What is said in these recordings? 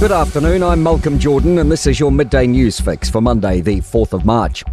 Good afternoon, I'm Malcolm Jordan and this is your Midday News Fix for Monday the 4th of March.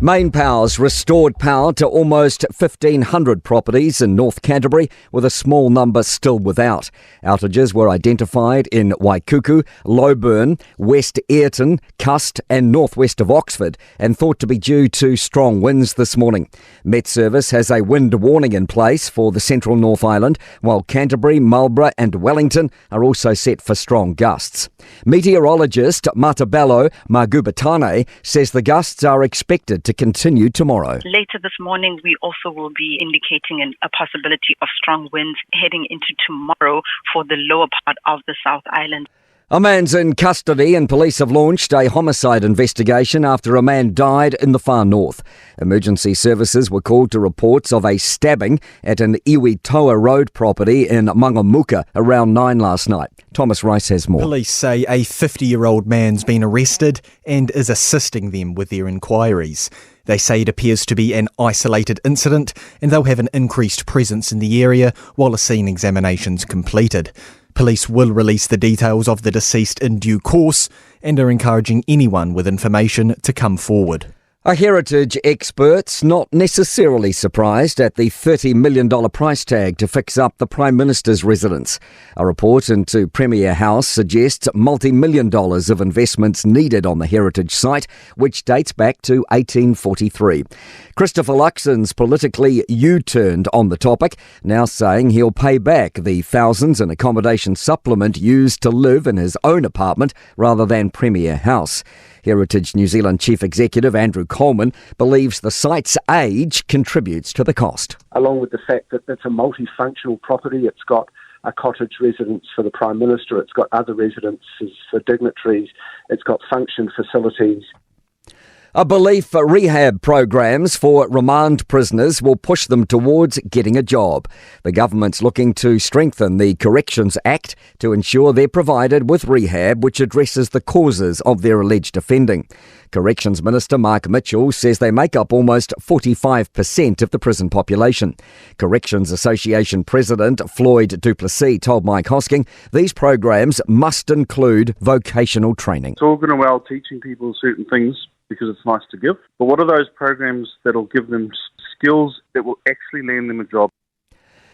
Main Power's restored power to almost 1,500 properties in North Canterbury, with a small number still without. Outages were identified in Waikuku, Lowburn, West Ayrton, Cust and northwest of Oxford, and thought to be due to strong winds this morning. Met Service has a wind warning in place for the central North Island, while Canterbury, Marlborough and Wellington are also set for strong gusts. Meteorologist Matabello Magubatane says the gusts are expected to continue tomorrow. Later this morning, we also will be indicating a possibility of strong winds heading into tomorrow for the lower part of the South Island. A man's in custody and police have launched a homicide investigation after a man died in the far north. Emergency services were called to reports of a stabbing at an Iwi Toa Road property in Mangamuka around 9 last night. Thomas Rice has more. Police say a 50-year-old man's been arrested and is assisting them with their inquiries. They say it appears to be an isolated incident and they'll have an increased presence in the area while a scene examination's completed. Police will release the details of the deceased in due course and are encouraging anyone with information to come forward. A heritage expert's not necessarily surprised at the $30 million price tag to fix up the Prime Minister's residence. A report into Premier House suggests multi-million dollars of investments needed on the heritage site, which dates back to 1843. Christopher Luxon's politically U-turned on the topic, now saying he'll pay back the thousands in accommodation supplement used to live in his own apartment rather than Premier House. Heritage New Zealand Chief Executive Andrew Coleman believes the site's age contributes to the cost. Along with the fact that it's a multifunctional property, it's got a cottage residence for the Prime Minister, it's got other residences for dignitaries, it's got function facilities. A belief for rehab programs for remand prisoners will push them towards getting a job. The government's looking to strengthen the Corrections Act to ensure they're provided with rehab which addresses the causes of their alleged offending. Corrections Minister Mark Mitchell says they make up almost 45% of the prison population. Corrections Association President Floyd Duplessis told Mike Hosking these programs must include vocational training. It's all good and well teaching people certain things because it's nice to give. But what are those programs that'll give them skills that will actually land them a job?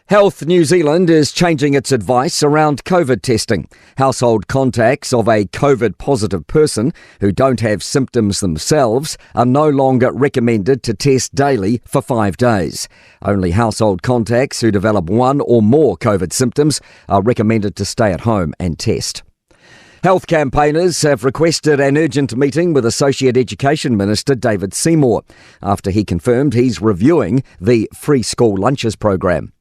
Health New Zealand is changing its advice around COVID testing. Household contacts of a COVID-positive person who don't have symptoms themselves are no longer recommended to test daily for 5 days. Only household contacts who develop one or more COVID symptoms are recommended to stay at home and test. Health campaigners have requested an urgent meeting with Associate Education Minister David Seymour after he confirmed he's reviewing the free school lunches program.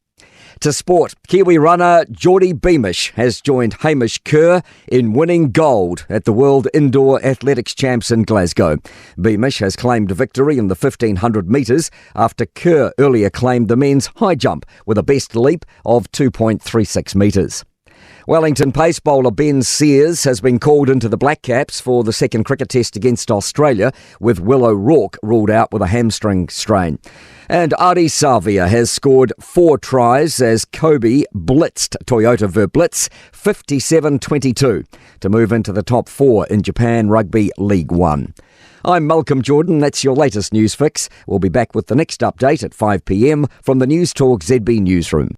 To sport, Kiwi runner Geordie Beamish has joined Hamish Kerr in winning gold at the World Indoor Athletics Champs in Glasgow. Beamish has claimed victory in the 1,500 metres after Kerr earlier claimed the men's high jump with a best leap of 2.36 metres. Wellington pace bowler Ben Sears has been called into the Black Caps for the second cricket test against Australia, with Will O'Rourke ruled out with a hamstring strain. And Ari Savia has scored 4 tries as Kobe blitzed Toyota Verblitz 57-22 to move into the top 4 in Japan Rugby League 1. I'm Malcolm Jordan, that's your latest news fix. We'll be back with the next update at 5 p.m. from the Newstalk ZB newsroom.